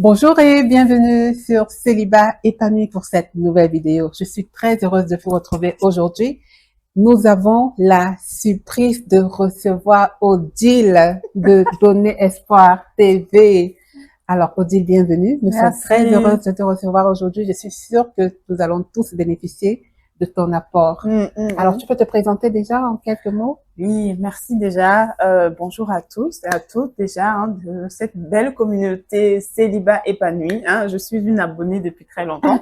Bonjour et bienvenue sur Célibat épanoui pour cette nouvelle vidéo. Je suis très heureuse de vous retrouver aujourd'hui. Nous avons la surprise de recevoir Odile de Donner Espoir TV. Alors Odile, bienvenue. Nous sommes très heureuses de te recevoir aujourd'hui. Je suis sûre que nous allons tous bénéficier de ton apport. Alors, tu peux te présenter déjà en quelques mots? Oui, merci déjà. Bonjour à tous et à toutes déjà de cette belle communauté Célibat épanoui. Je suis une abonnée depuis très longtemps.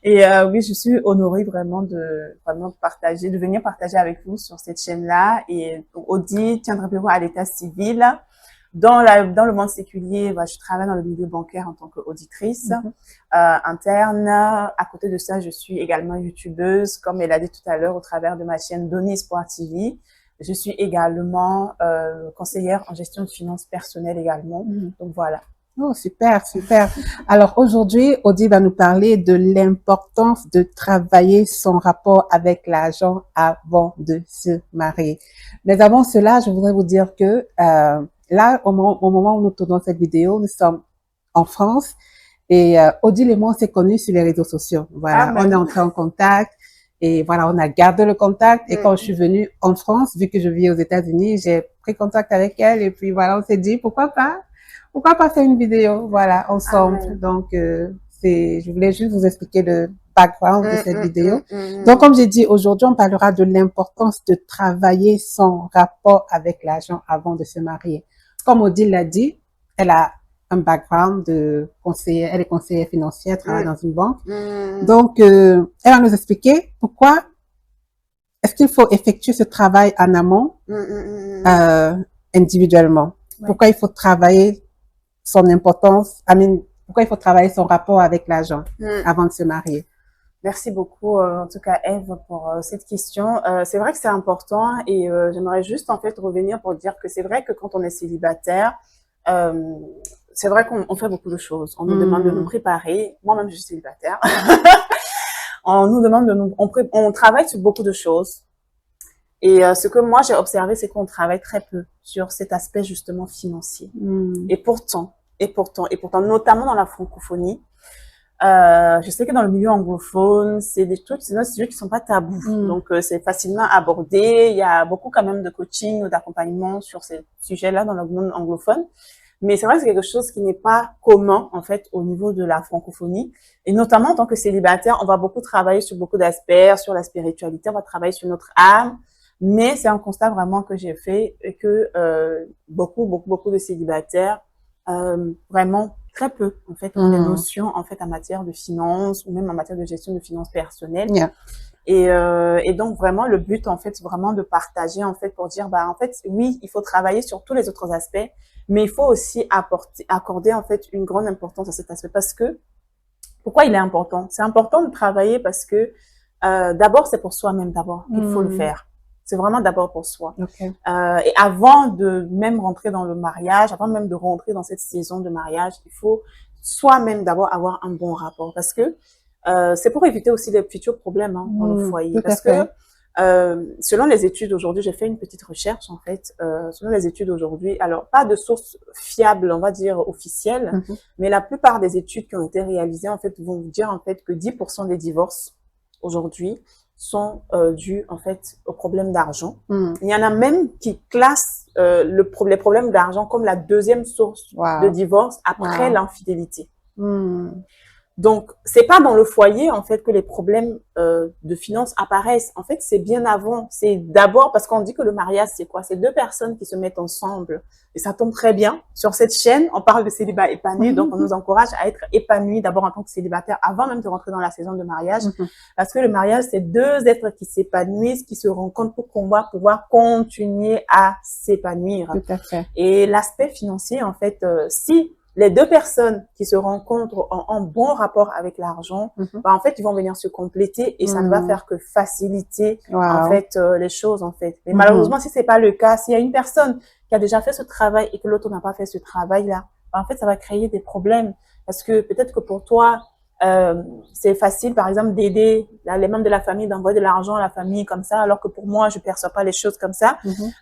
Et oui, je suis honorée vraiment de partager, de venir partager avec vous sur cette chaîne-là. Et Audi tiendra bureau à l'état civil. Dans le monde séculier, je travaille dans le milieu bancaire en tant qu'auditrice interne. À côté de ça, je suis également youtubeuse, comme elle a dit tout à l'heure, au travers de ma chaîne Donner Espoir TV. Je suis également conseillère en gestion de finances personnelles également. Donc voilà. Oh, super, super. Alors aujourd'hui, Audi va nous parler de l'importance de travailler son rapport avec l'argent avant de se marier. Mais avant cela, je voudrais vous dire que là, au moment où nous tournons cette vidéo, nous sommes en France et Odile et moi, on s'est connus sur les réseaux sociaux. Voilà, on est entré en contact et voilà, on a gardé le contact. Et quand je suis venue en France, vu que je vis aux États-Unis, j'ai pris contact avec elle et puis voilà, on s'est dit pourquoi pas faire une vidéo, voilà, ensemble. Donc, je voulais juste vous expliquer le background de cette vidéo. Donc, comme j'ai dit, aujourd'hui, on parlera de l'importance de travailler son rapport avec l'argent avant de se marier. Comme Odile l'a dit, elle a un background de conseillère, elle est conseillère financière, travaille dans une banque. Donc, elle va nous expliquer pourquoi est-ce qu'il faut effectuer ce travail en amont, individuellement. Pourquoi il faut travailler son importance, pourquoi il faut travailler son rapport avec l'argent avant de se marier. Merci beaucoup, en tout cas, Eve, pour cette question. C'est vrai que c'est important et j'aimerais juste, en fait, revenir pour dire que c'est vrai que quand on est célibataire, c'est vrai qu'on fait beaucoup de choses. On nous demande de nous préparer. Moi-même, je suis célibataire. On nous demande on travaille sur beaucoup de choses. Et ce que moi, j'ai observé, c'est qu'on travaille très peu sur cet aspect, justement, financier. Et pourtant, notamment dans la francophonie, je sais que dans le milieu anglophone, c'est des sujets qui sont pas tabous. Donc, c'est facilement abordé. Il y a beaucoup quand même de coaching ou d'accompagnement sur ces sujets-là dans le monde anglophone. Mais c'est vrai que c'est quelque chose qui n'est pas commun, en fait, au niveau de la francophonie. Et notamment, en tant que célibataire, on va beaucoup travailler sur beaucoup d'aspects, sur la spiritualité, on va travailler sur notre âme. Mais c'est un constat vraiment que j'ai fait et que beaucoup de célibataires, vraiment très peu, en fait, ont des notions, en fait, en matière de finances ou même en matière de gestion de finances personnelles. Et donc, vraiment, le but, en fait, c'est vraiment de partager, en fait, pour dire, en fait, oui, il faut travailler sur tous les autres aspects, mais il faut aussi accorder, en fait, une grande importance à cet aspect parce que, pourquoi il est important? C'est important de travailler parce que, d'abord, c'est pour soi-même d'abord qu'il faut le faire. C'est vraiment d'abord pour soi. Et avant de même rentrer dans le mariage, avant même de rentrer dans cette saison de mariage, il faut soi-même d'abord avoir un bon rapport parce que c'est pour éviter aussi les futurs problèmes dans le foyer. Parce que selon les études aujourd'hui, j'ai fait une petite recherche en fait. Selon les études aujourd'hui, alors pas de source fiable, on va dire officielle, mais la plupart des études qui ont été réalisées en fait vont vous dire en fait que 10% des divorces aujourd'hui sont dus en fait aux problèmes d'argent. Il y en a même qui classent les problèmes d'argent comme la deuxième source de divorce après l'infidélité. Donc, c'est pas dans le foyer, en fait, que les problèmes de finances apparaissent. En fait, c'est bien avant. C'est d'abord parce qu'on dit que le mariage, c'est quoi? C'est deux personnes qui se mettent ensemble. Et ça tombe très bien. Sur cette chaîne, on parle de célibat épanoui. Donc, on nous encourage à être épanoui d'abord en tant que célibataire avant même de rentrer dans la saison de mariage. Parce que le mariage, c'est deux êtres qui s'épanouissent, qui se rencontrent pour qu'on va pouvoir continuer à s'épanouir. Tout à fait. Et l'aspect financier, en fait, si les deux personnes qui se rencontrent ont un bon rapport avec l'argent, en fait, ils vont venir se compléter et ça ne va faire que faciliter, en fait, les choses, en fait. Mais malheureusement, si c'est pas le cas, s'il y a une personne qui a déjà fait ce travail et que l'autre n'a pas fait ce travail-là, en fait, ça va créer des problèmes. Parce que peut-être que pour toi, C'est facile, par exemple, d'aider les membres de la famille, d'envoyer de l'argent à la famille comme ça, alors que pour moi, je perçois pas les choses comme ça.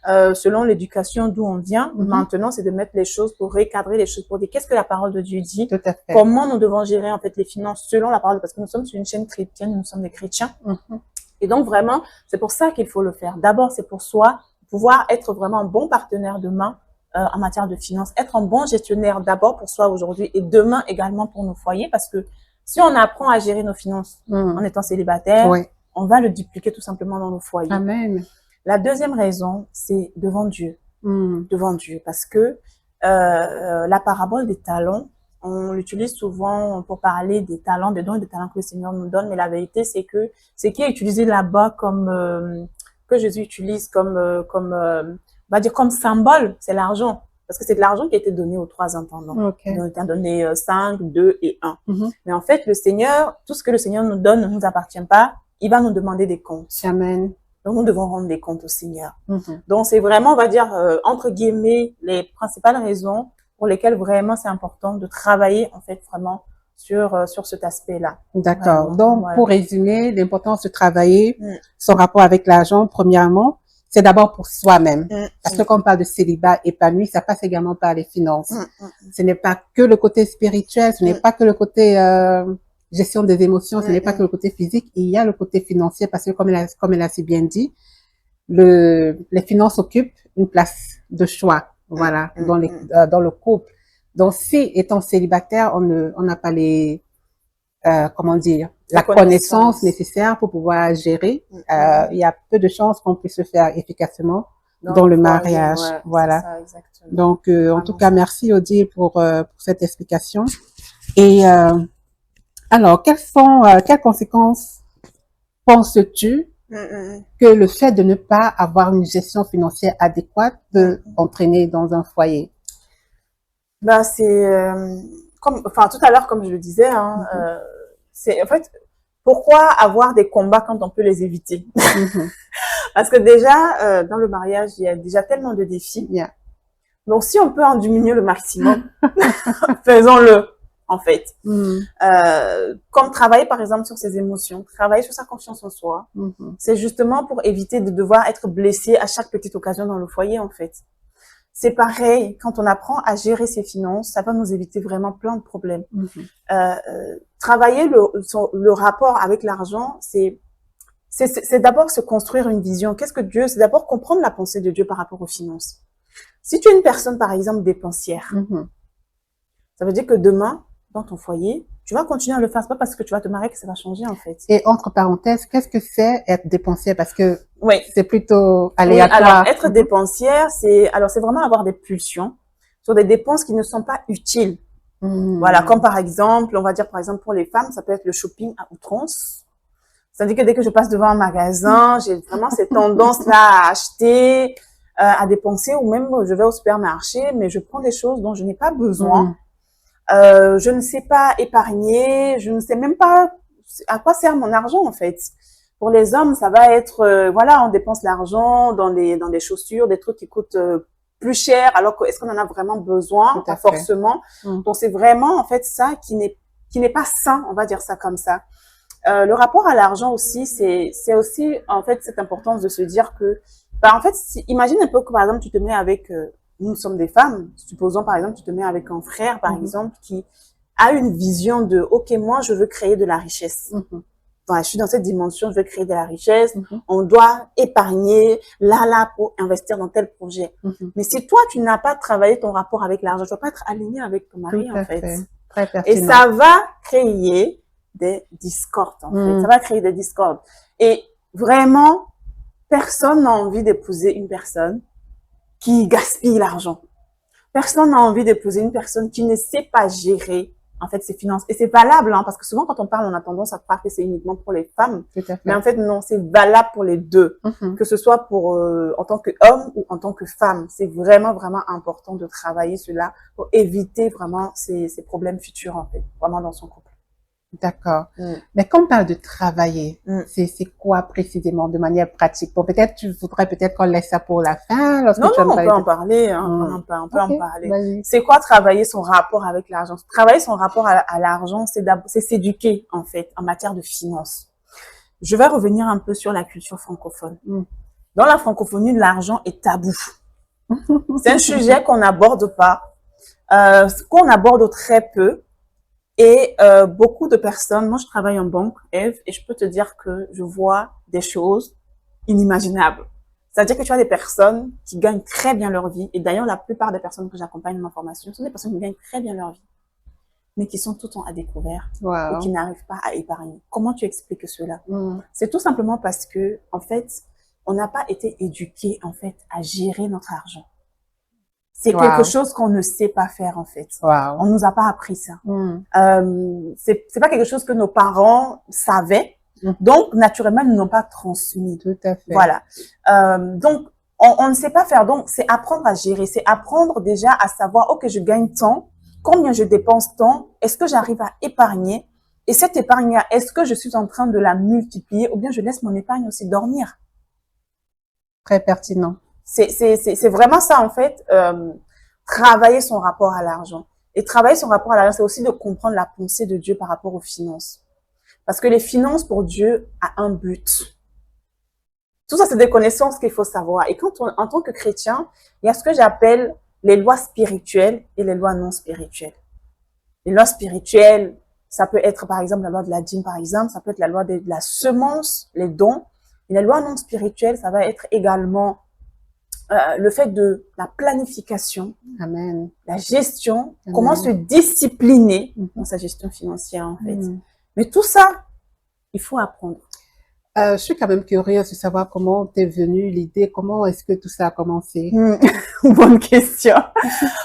Selon l'éducation d'où on vient, maintenant, c'est de mettre les choses pour recadrer les choses, pour dire qu'est-ce que la parole de Dieu dit, Tout à fait. comment nous devons gérer en fait les finances selon la parole, parce que nous sommes sur une chaîne chrétienne, nous sommes des chrétiens. Et donc vraiment, c'est pour ça qu'il faut le faire. D'abord, c'est pour soi, pouvoir être vraiment un bon partenaire demain en matière de finances, être un bon gestionnaire d'abord pour soi aujourd'hui et demain également pour nos foyers, parce que si on apprend à gérer nos finances en étant célibataire, on va le dupliquer tout simplement dans nos foyers. Amen. La deuxième raison, c'est devant Dieu. Devant Dieu, parce que la parabole des talents, on l'utilise souvent pour parler des talents, des dons et des talents que le Seigneur nous donne, mais la vérité, c'est que ce qui est utilisé là-bas comme que Jésus utilise on va dire comme symbole, c'est l'argent. Parce que c'est de l'argent qui a été donné aux 3 intendants. Il a été donné 5, 2 et 1. Mais en fait, le Seigneur, tout ce que le Seigneur nous donne ne nous appartient pas. Il va nous demander des comptes. Amen. Donc, nous devons rendre des comptes au Seigneur. Donc, c'est vraiment, on va dire, entre guillemets, les principales raisons pour lesquelles vraiment c'est important de travailler, en fait, vraiment sur cet aspect-là. D'accord. Donc, pour résumer, l'importance de travailler son rapport avec l'argent, premièrement, c'est d'abord pour soi-même. Parce que quand on parle de célibat épanoui, ça passe également par les finances. Ce n'est pas que le côté spirituel, ce n'est pas que le côté gestion des émotions, ce n'est pas que le côté physique, il y a le côté financier parce que comme elle a si bien dit, les finances occupent une place de choix, voilà, dans le couple. Donc, si étant célibataire, on n'a pas les comment dire, la connaissance nécessaire pour pouvoir gérer. Il y a peu de chances qu'on puisse le faire efficacement dans le mariage. Voilà. Ça, donc, en tout cas, merci Odile pour cette explication. Et alors, quelles conséquences penses-tu que le fait de ne pas avoir une gestion financière adéquate peut entraîner dans un foyer? Ben, c'est enfin tout à l'heure, comme je le disais, c'est en fait pourquoi avoir des combats quand on peut les éviter? Parce que déjà dans le mariage, il y a déjà tellement de défis. Donc si on peut en diminuer le maximum, faisons-le en fait. Comme travailler par exemple sur ses émotions, travailler sur sa confiance en soi, c'est justement pour éviter de devoir être blessé à chaque petite occasion dans le foyer en fait. C'est pareil, quand on apprend à gérer ses finances, ça va nous éviter vraiment plein de problèmes. Travailler le rapport avec l'argent, c'est d'abord se construire une vision. Qu'est-ce que Dieu, c'est d'abord comprendre la pensée de Dieu par rapport aux finances. Si tu es une personne, par exemple, dépensière, ça veut dire que demain, dans ton foyer, tu vas continuer à le faire. C'est pas parce que tu vas te marier que ça va changer, en fait. Et entre parenthèses, qu'est-ce que c'est être dépensière? Parce que c'est plutôt aléatoire. Oui, alors, être dépensière, c'est vraiment avoir des pulsions sur des dépenses qui ne sont pas utiles. Voilà, comme par exemple, on va dire par exemple pour les femmes, ça peut être le shopping à outrance. C'est-à-dire que dès que je passe devant un magasin, j'ai vraiment cette tendance-là à acheter, à dépenser, ou même je vais au supermarché, mais je prends des choses dont je n'ai pas besoin. Je ne sais pas épargner, je ne sais même pas à quoi sert mon argent en fait. Pour les hommes, ça va être, voilà, on dépense l'argent dans des chaussures, des trucs qui coûtent plus cher, alors que est-ce qu'on en a vraiment besoin? Pas forcément. Donc c'est vraiment en fait ça qui n'est pas sain, on va dire ça comme ça. Le rapport à l'argent aussi, c'est aussi en fait cette importance de se dire que, en fait, imagine un peu que par exemple tu te mets avec, nous sommes des femmes, supposons par exemple tu te mets avec un frère par exemple qui a une vision de, ok, moi je veux créer de la richesse. Voilà, je suis dans cette dimension, je veux créer de la richesse, on doit épargner là pour investir dans tel projet. Mais si toi, tu n'as pas travaillé ton rapport avec l'argent, tu vas pas être aligné avec ton mari, en fait. Très pertinent. Et ça va créer des discordes, en fait. Ça va créer des discordes. Et vraiment, personne n'a envie d'épouser une personne qui gaspille l'argent. Personne n'a envie d'épouser une personne qui ne sait pas gérer en fait ses finances. Et c'est valable, hein, parce que souvent quand on parle, on a tendance à croire que c'est uniquement pour les femmes. Mais en fait, non, c'est valable pour les deux. Que ce soit pour en tant qu'homme ou en tant que femme. C'est vraiment, vraiment important de travailler cela pour éviter vraiment ces problèmes futurs, en fait, vraiment dans son couple. D'accord. Mm. Mais quand on parle de travailler, Mm. c'est quoi précisément de manière pratique? Bon, peut-être tu voudrais peut-être qu'on laisse ça pour la fin, lorsque Non, tu vas nous on peut parler en de... parler, hein, Hmm. on peut en Ok, parler. vas-y. C'est quoi travailler son rapport avec l'argent? Travailler son rapport à l'argent, c'est s'éduquer, en fait, en matière de finances. Je vais revenir un peu sur la culture francophone. Hmm. Dans la francophonie, l'argent est tabou. C'est un sujet qu'on n'aborde pas, qu'on aborde très peu. Et beaucoup de personnes, moi je travaille en banque, Eve, et je peux te dire que je vois des choses inimaginables. C'est-à-dire que tu as des personnes qui gagnent très bien leur vie, et d'ailleurs la plupart des personnes que j'accompagne dans ma formation sont des personnes qui gagnent très bien leur vie, mais qui sont tout le temps à découvert et qui Wow. n'arrivent pas à épargner. Comment tu expliques cela? Hmm. C'est tout simplement parce que, en fait, on n'a pas été éduqué, en fait, à gérer notre argent. C'est quelque Wow. chose qu'on ne sait pas faire, en fait. Wow. On nous a pas appris ça. Hmm. C'est pas quelque chose que nos parents savaient. Hmm. Donc, naturellement, ils n'ont pas transmis. Tout à fait. Voilà. Donc, on ne sait pas faire. Donc, c'est apprendre à gérer. C'est apprendre déjà à savoir, OK, je gagne tant, combien je dépense tant, est-ce que j'arrive à épargner? Et cette épargne-là, est-ce que je suis en train de la multiplier ou bien je laisse mon épargne aussi dormir? Très pertinent. C'est vraiment ça, en fait, travailler son rapport à l'argent. Et travailler son rapport à l'argent, c'est aussi de comprendre la pensée de Dieu par rapport aux finances. Parce que les finances, pour Dieu, a un but. Tout ça, c'est des connaissances qu'il faut savoir. Et quand en tant que chrétien, il y a ce que j'appelle les lois spirituelles et les lois non spirituelles. Les lois spirituelles, ça peut être, par exemple, la loi de la dîme, par exemple, ça peut être la loi de la semence, les dons. Et les lois non spirituelles, ça va être également le fait de la planification, Amen. la gestion, Amen. comment se discipliner dans sa gestion financière, en fait. Mais tout ça, il faut apprendre. Je suis quand même curieuse de savoir comment t'es venue l'idée, comment est-ce que tout ça a commencé? Bonne question.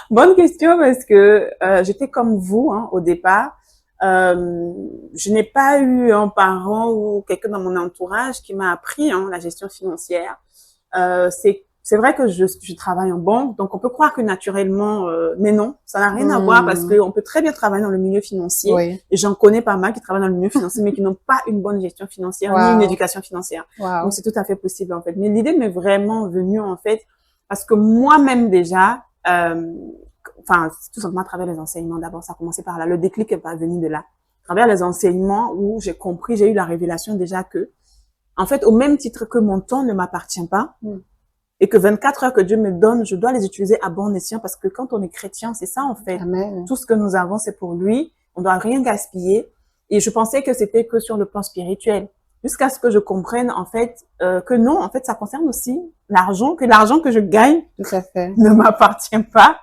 Bonne question parce que j'étais comme vous, hein, au départ. Je n'ai pas eu un parent ou quelqu'un dans mon entourage qui m'a appris, hein, la gestion financière. C'est vrai que je travaille en banque, donc on peut croire que naturellement, mais non, ça n'a rien à voir parce qu'on peut très bien travailler dans le milieu financier. Oui. Et j'en connais pas mal qui travaillent dans le milieu financier, mais qui n'ont pas une bonne gestion financière ni une éducation financière. Wow. Donc c'est tout à fait possible en fait. Mais l'idée m'est vraiment venue en fait parce que moi-même déjà, enfin tout simplement à travers les enseignements. D'abord, ça a commencé par là. Le déclic est pas venu de là. À travers les enseignements où j'ai compris, j'ai eu la révélation déjà que, en fait, au même titre que mon temps ne m'appartient pas. Et que 24 heures que Dieu me donne, je dois les utiliser à bon escient parce que quand on est chrétien, c'est ça en fait. Amen. Tout ce que nous avons, c'est pour lui. On doit rien gaspiller. Et je pensais que c'était que sur le plan spirituel. Jusqu'à ce que je comprenne en fait que non, en fait, ça concerne aussi l'argent, que l'argent que je gagne Tout à fait. ne m'appartient pas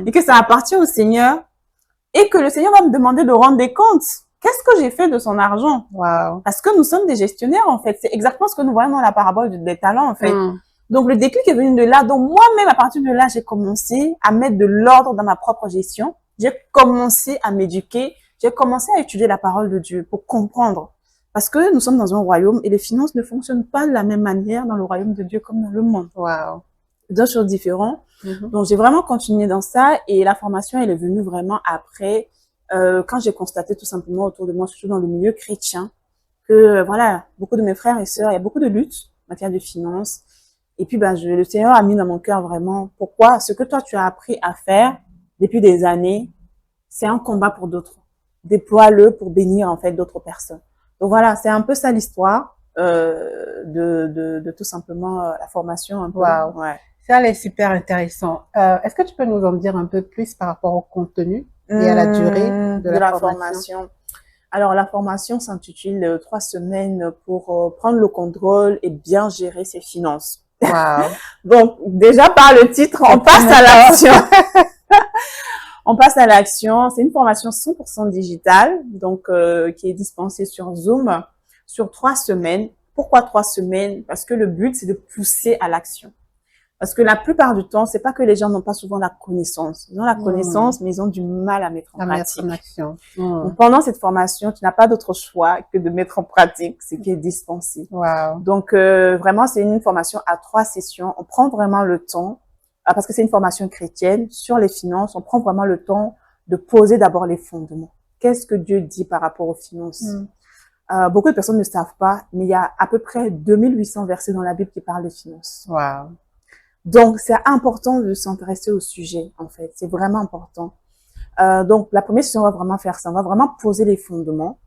et que ça appartient au Seigneur et que le Seigneur va me demander de rendre des comptes. Qu'est-ce que j'ai fait de son argent? Wow. Parce que nous sommes des gestionnaires en fait. C'est exactement ce que nous voyons dans la parabole des talents en fait. Donc, le déclic est venu de là. Donc, moi-même, à partir de là, j'ai commencé à mettre de l'ordre dans ma propre gestion. J'ai commencé à m'éduquer. J'ai commencé à étudier la parole de Dieu pour comprendre. Parce que nous sommes dans un royaume et les finances ne fonctionnent pas de la même manière dans le royaume de Dieu comme dans le monde. Wow. Deux choses différentes. Donc, j'ai vraiment continué dans ça et la formation, elle est venue vraiment après, quand j'ai constaté tout simplement autour de moi, surtout dans le milieu chrétien, que, voilà, beaucoup de mes frères et sœurs, il y a beaucoup de luttes en matière de finances. Et puis, le Seigneur a mis dans mon cœur vraiment pourquoi ce que toi, tu as appris à faire depuis des années, c'est un combat pour d'autres. Déploie-le pour bénir, en fait, d'autres personnes. Donc voilà, c'est un peu ça l'histoire de tout simplement la formation. Un peu. Wow. Ouais. Ça, c'est super intéressant. Est-ce que tu peux nous en dire un peu plus par rapport au contenu et à la durée de la formation? Alors, la formation s'intitule 3 semaines pour prendre le contrôle et bien gérer ses finances. Wow. Donc, déjà par le titre, on passe à l'action. On passe à l'action. C'est une formation 100% digitale, donc qui est dispensée sur Zoom sur 3 semaines. Pourquoi 3 semaines? Parce que le but, c'est de pousser à l'action. Parce que la plupart du temps, c'est pas que les gens n'ont pas souvent la connaissance. Ils ont la connaissance, mais ils ont du mal à mettre en pratique. Mettre en action. Donc, pendant cette formation, tu n'as pas d'autre choix que de mettre en pratique ce qui est dispensé. Wow. Donc, vraiment, c'est une formation à 3 sessions. On prend vraiment le temps, parce que c'est une formation chrétienne sur les finances. On prend vraiment le temps de poser d'abord les fondements. qu'est-ce que Dieu dit par rapport aux finances? Beaucoup de personnes ne savent pas, mais il y a à peu près 2800 versets dans la Bible qui parlent de finances. Wow. Donc, c'est important de s'intéresser au sujet, en fait. C'est vraiment important. Donc, la première session, on va vraiment faire ça. On va vraiment poser les fondements.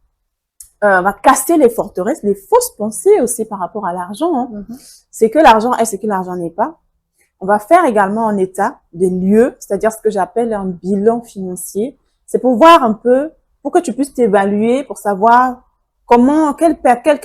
On va casser les forteresses, les fausses pensées aussi par rapport à l'argent. Hein. C'est que l'argent est ce que l'argent n'est pas. On va faire également un état des lieux, c'est-à-dire ce que j'appelle un bilan financier. C'est pour voir un peu, pour que tu puisses t'évaluer, pour savoir comment, quel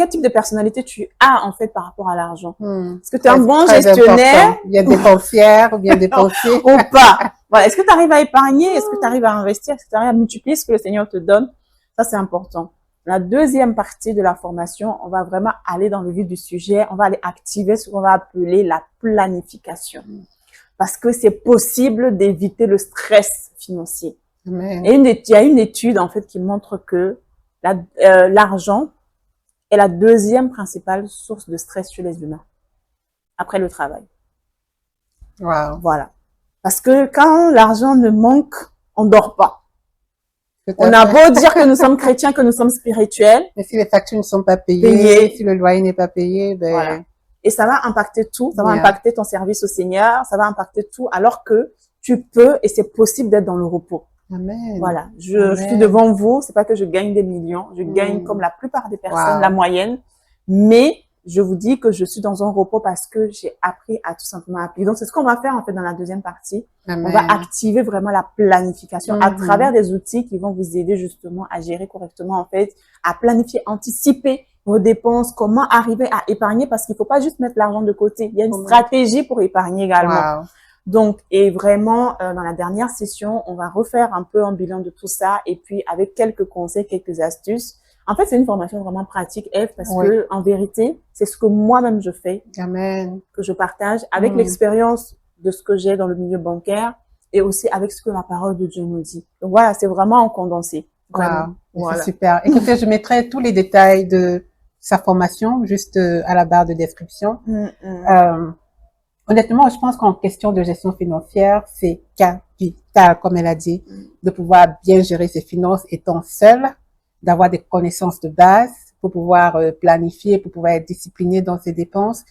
type de personnalité tu as, en fait, par rapport à l'argent. Est-ce que tu es un bon gestionnaire? Bien dépensière, ou bien dépensier. Ou pas. Voilà. Est-ce que tu arrives à épargner? Est-ce que tu arrives à investir? Est-ce que tu arrives à multiplier ce que le Seigneur te donne? Ça, c'est important. La deuxième partie de la formation, on va vraiment aller dans le vif du sujet. On va aller activer ce qu'on va appeler la planification. Parce que c'est possible d'éviter le stress financier. Amen. Et il y a une étude, en fait, qui montre que l'argent est la deuxième principale source de stress chez les humains. Après le travail. Wow. Voilà. Parce que quand l'argent ne manque, on dort pas. On a beau dire que nous sommes chrétiens, que nous sommes spirituels. Mais si les factures ne sont pas payées, si le loyer n'est pas payé, ben... Voilà. Et ça va impacter tout. Ça va impacter ton service au Seigneur. Ça va impacter tout. Alors que tu peux et c'est possible d'être dans le repos. Amen. Voilà. Je suis devant vous. C'est pas que je gagne des millions. Je gagne comme la plupart des personnes, la moyenne. Mais je vous dis que je suis dans un repos parce que j'ai appris à tout simplement appliquer. Donc, c'est ce qu'on va faire, en fait, dans la deuxième partie. Amen. On va activer vraiment la planification à travers des outils qui vont vous aider justement à gérer correctement, en fait, à planifier, anticiper vos dépenses, comment arriver à épargner parce qu'il faut pas juste mettre l'argent de côté. Il y a une stratégie pour épargner également. Wow. Donc, et vraiment, dans la dernière session, on va refaire un peu un bilan de tout ça et puis avec quelques conseils, quelques astuces. En fait, c'est une formation vraiment pratique, Eve, parce que, en vérité, c'est ce que moi-même je fais. Amen. Que je partage avec l'expérience de ce que j'ai dans le milieu bancaire et aussi avec ce que la parole de Dieu nous dit. Donc voilà, c'est vraiment en condensé. Wow. Voilà. C'est super. Écoutez, je mettrai tous les détails de sa formation juste à la barre de description. Honnêtement, je pense qu'en question de gestion financière, c'est capital, comme elle a dit, de pouvoir bien gérer ses finances étant seule, d'avoir des connaissances de base pour pouvoir planifier, pour pouvoir être discipliné dans ses dépenses.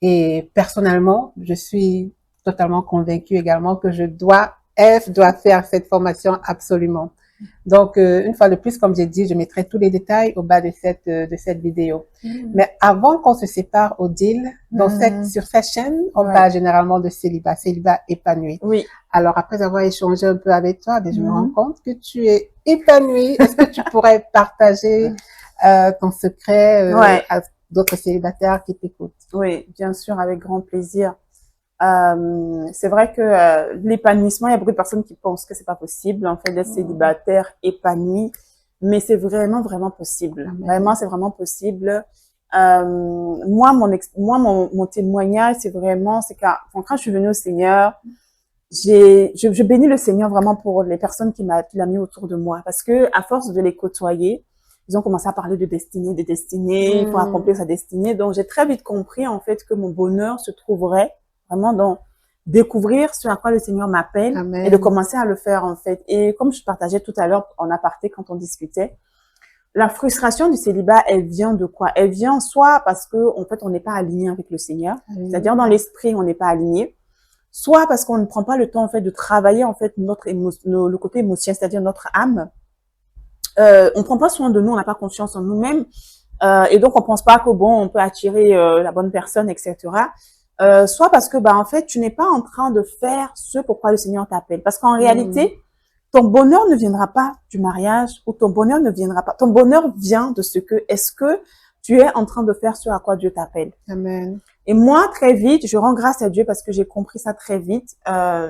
Et personnellement, je suis totalement convaincue également que F doit faire cette formation absolument. Donc, une fois de plus, comme j'ai dit, je mettrai tous les détails au bas de cette vidéo. Mais avant qu'on se sépare, Odile, sur cette chaîne, on parle généralement de célibat épanoui. Oui. Alors, après avoir échangé un peu avec toi, je me rends compte que tu es épanouie. Est-ce que tu pourrais partager ton secret à d'autres célibataires qui t'écoutent? Oui, bien sûr, avec grand plaisir. C'est vrai que l'épanouissement, il y a beaucoup de personnes qui pensent que c'est pas possible, en fait, d'être célibataire épanoui, mais c'est vraiment, vraiment possible. Vraiment, c'est vraiment possible. Moi, mon témoignage, c'est quand je suis venue au Seigneur, je bénis le Seigneur vraiment pour les personnes qu'il a mis autour de moi, parce que à force de les côtoyer, ils ont commencé à parler de destinée, il faut accomplir sa destinée. Donc, j'ai très vite compris, en fait, que mon bonheur se trouverait vraiment dans découvrir ce à quoi le Seigneur m'appelle et de commencer à le faire, en fait. Et comme je partageais tout à l'heure en aparté quand on discutait, la frustration du célibat, elle vient de quoi? Elle vient soit parce que, en fait, on n'est pas aligné avec le Seigneur. C'est-à-dire, dans l'esprit, on n'est pas aligné. Soit parce qu'on ne prend pas le temps, en fait, de travailler, en fait, le côté émotionnel, c'est-à-dire notre âme. On prend pas soin de nous, on n'a pas confiance en nous-mêmes. Et donc, on pense pas que bon, on peut attirer la bonne personne, etc. Soit parce que, en fait, tu n'es pas en train de faire ce pourquoi le Seigneur t'appelle. Parce qu'en réalité, ton bonheur ne viendra pas du mariage ou ton bonheur ne viendra pas. Ton bonheur vient de est-ce que tu es en train de faire ce à quoi Dieu t'appelle. Amen. Et moi, très vite, je rends grâce à Dieu parce que j'ai compris ça très vite.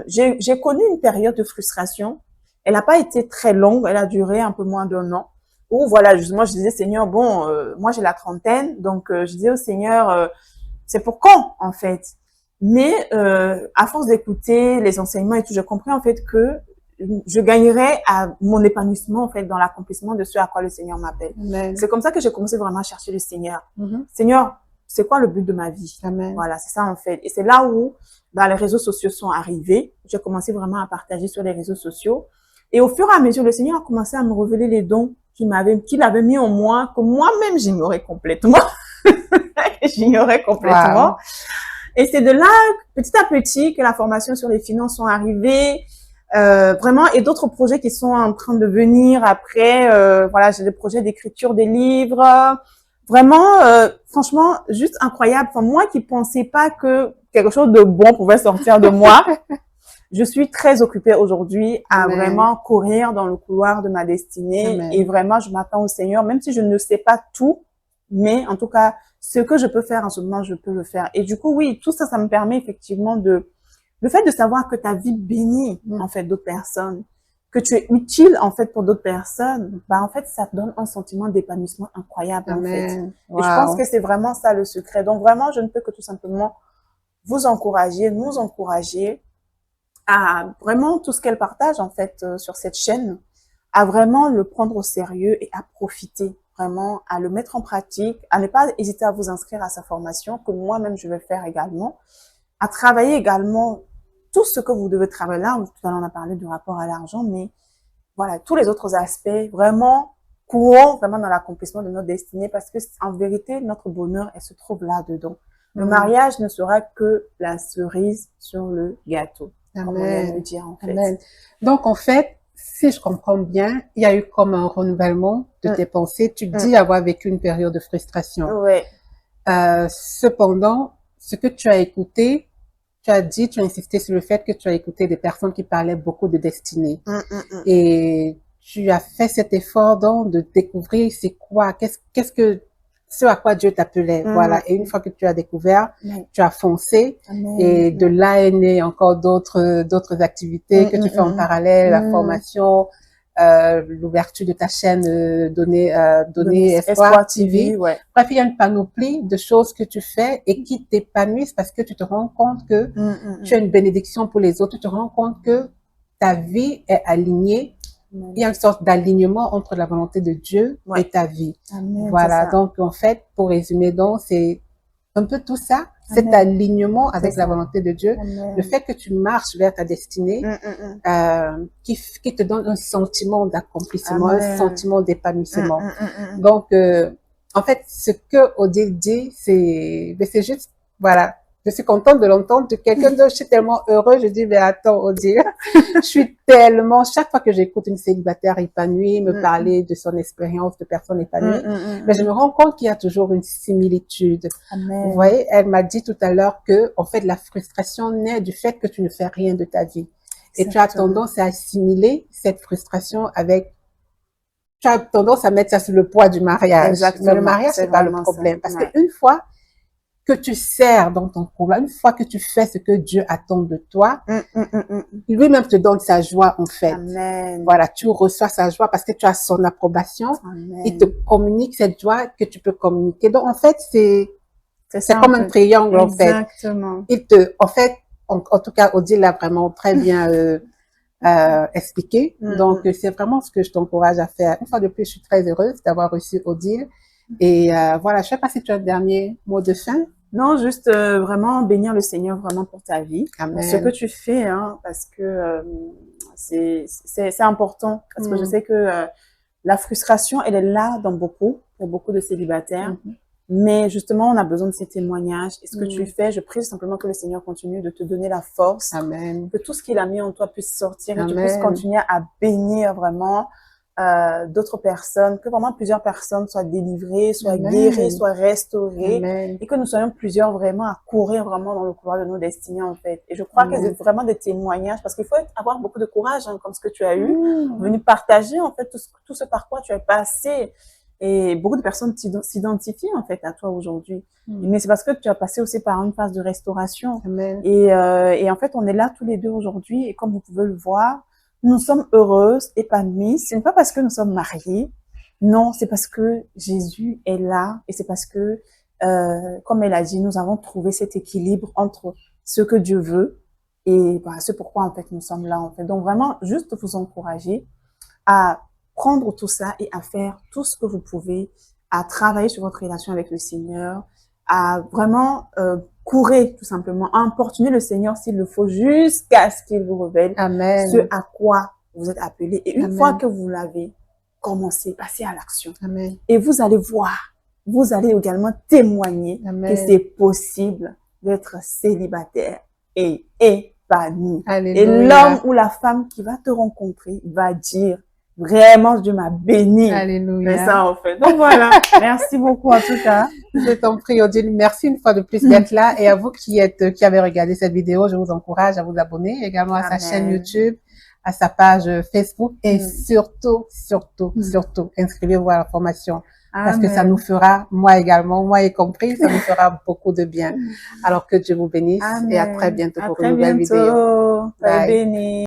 J'ai connu une période de frustration. Elle n'a pas été très longue. Elle a duré un peu moins d'1 an. Où, voilà, justement, je disais, Seigneur, bon, moi, j'ai la trentaine. Donc, je disais au Seigneur, c'est pour quand, en fait? Mais à force d'écouter les enseignements et tout, j'ai compris, en fait, que je gagnerais à mon épanouissement, en fait, dans l'accomplissement de ce à quoi le Seigneur m'appelle. C'est comme ça que j'ai commencé vraiment à chercher le Seigneur. Seigneur, c'est quoi le but de ma vie? Amen. Voilà, c'est ça, en fait. Et c'est là où les réseaux sociaux sont arrivés. J'ai commencé vraiment à partager sur les réseaux sociaux. Et au fur et à mesure, le Seigneur a commencé à me révéler les dons qu'il avait mis en moi, que moi-même j'ignorais complètement. J'ignorais complètement. Wow. Et c'est de là, petit à petit, que la formation sur les finances sont arrivées. Vraiment, et d'autres projets qui sont en train de venir après. Voilà, j'ai des projets d'écriture des livres. Vraiment, franchement, juste incroyable. Enfin, moi qui pensais pas que quelque chose de bon pouvait sortir de moi, je suis très occupée aujourd'hui à Amen. vraiment courir dans le couloir de ma destinée. Amen. Et vraiment, je m'attends au Seigneur, même si je ne sais pas tout, mais en tout cas, ce que je peux faire en ce moment, je peux le faire. Et du coup, oui, tout ça, ça me permet effectivement le fait de savoir que ta vie bénit, en fait, d'autres personnes, que tu es utile, en fait, pour d'autres personnes, bah, en fait, ça te donne un sentiment d'épanouissement incroyable, en fait. Amen. Et je pense Wow. que c'est vraiment ça le secret. Donc, vraiment, je ne peux que tout simplement vous encourager, nous encourager à vraiment tout ce qu'elle partage, en fait, sur cette chaîne, à vraiment le prendre au sérieux et à profiter, vraiment, à le mettre en pratique, à ne pas hésiter à vous inscrire à sa formation, que moi-même, je vais faire également, à travailler également tout ce que vous devez travailler. Là, tout à l'heure, on a parlé du rapport à l'argent, mais voilà, tous les autres aspects, vraiment, courons vraiment dans l'accomplissement de notre destinée, parce que en vérité, notre bonheur, elle se trouve là-dedans. Le mariage ne sera que la cerise sur le gâteau, comme on vient de le Amen. dire, en fait. Amen. Donc, en fait, si je comprends bien, il y a eu comme un renouvellement de tes pensées. Tu dis avoir vécu une période de frustration. Ouais. Cependant, ce que tu as écouté, tu as dit, tu as insisté sur le fait que tu as écouté des personnes qui parlaient beaucoup de destinée. Et tu as fait cet effort donc de découvrir c'est quoi, qu'est-ce que, ce à quoi Dieu t'appelait. Voilà. Et une fois que tu as découvert, tu as foncé. Et de là est né encore d'autres activités que tu fais en parallèle, la formation, l'ouverture de ta chaîne Donner Espoir TV. Ouais. Bref, il y a une panoplie de choses que tu fais et qui t'épanouissent parce que tu te rends compte que tu es une bénédiction pour les autres. Tu te rends compte que ta vie est alignée. Il y a une sorte d'alignement entre la volonté de Dieu et ta vie. Amen, Voilà. Donc, en fait, pour résumer, donc, c'est un peu tout ça. Cet alignement avec la volonté de Dieu. Le fait que tu marches vers ta destinée, qui te donne un sentiment d'accomplissement, un sentiment d'épanouissement. Donc, en fait, ce que Odile dit, c'est juste, voilà. Je suis contente de l'entendre de quelqu'un d'autre. Je suis tellement heureuse. Je dis, mais attends, Odile. Je suis tellement, chaque fois que j'écoute une célibataire épanouie me parler de son expérience de personne épanouie, mais je me rends compte qu'il y a toujours une similitude. Vous voyez, elle m'a dit tout à l'heure que, en fait, la frustration naît du fait que tu ne fais rien de ta vie. Et tu as tendance à assimiler cette frustration avec, tu as tendance à mettre ça sur le poids du mariage. Exactement. Mais le mariage, c'est pas le problème. Parce qu'une fois que tu sers dans ton couple, une fois que tu fais ce que Dieu attend de toi, lui-même te donne sa joie, en fait. Amen. Voilà, tu reçois sa joie parce que tu as son approbation. Amen. Il te communique cette joie que tu peux communiquer. Donc, en fait, c'est comme un triangle, en fait. Exactement. En tout cas, Odile l'a vraiment très bien expliqué. Donc, c'est vraiment ce que je t'encourage à faire. Une fois de plus, je suis très heureuse d'avoir reçu Odile. Et voilà, je sais pas si tu as un dernier mot de fin. Non, juste vraiment bénir le Seigneur vraiment pour ta vie, pour ce que tu fais, hein, parce que c'est important, parce que je sais que la frustration, elle est là pour beaucoup de célibataires, mais justement, on a besoin de ces témoignages. Et ce que tu fais, je prie simplement que le Seigneur continue de te donner la force, que tout ce qu'il a mis en toi puisse sortir et que tu puisses continuer à bénir vraiment d'autres personnes, que vraiment plusieurs personnes soient délivrées, soient guéries, soient restaurées, et que nous soyons plusieurs vraiment à courir vraiment dans le couloir de nos destinées, en fait. Et je crois que c'est vraiment des témoignages, parce qu'il faut avoir beaucoup de courage, hein, comme ce que tu as eu, venir partager, en fait, tout ce par quoi tu as passé. Et beaucoup de personnes s'identifient, en fait, à toi aujourd'hui. Mais c'est parce que tu as passé aussi par une phase de restauration. Et en fait, on est là tous les deux aujourd'hui, et comme vous pouvez le voir, nous sommes heureuses, épanouies. Ce n'est pas parce que nous sommes mariés. Non, c'est parce que Jésus est là et c'est parce que, comme elle a dit, nous avons trouvé cet équilibre entre ce que Dieu veut et c'est pourquoi en fait nous sommes là en fait. Donc vraiment, juste vous encourager à prendre tout ça et à faire tout ce que vous pouvez, à travailler sur votre relation avec le Seigneur, à vraiment courir tout simplement, à importuner le Seigneur s'il le faut jusqu'à ce qu'il vous révèle ce à quoi vous êtes appelé. Et une Amen. fois que vous l'avez commencé, passez à l'action. Amen. Et vous allez voir, vous allez également témoigner Amen. que c'est possible d'être célibataire et épanoui. Et Alléluia. l'homme ou la femme qui va te rencontrer va dire, vraiment, Dieu m'a béni. Alléluia. C'est ça, en fait. Donc voilà. Merci beaucoup, en tout cas. Je t'en prie, Odile. Merci une fois de plus d'être là. Et à vous qui avez regardé cette vidéo, je vous encourage à vous abonner également à sa Amen. chaîne YouTube, à sa page Facebook et surtout, inscrivez-vous à la formation. Parce que ça nous fera, moi également, moi y compris, ça nous fera beaucoup de bien. Alors que Dieu vous bénisse et à très bientôt pour une nouvelle vidéo. Soyez Bye. bénis.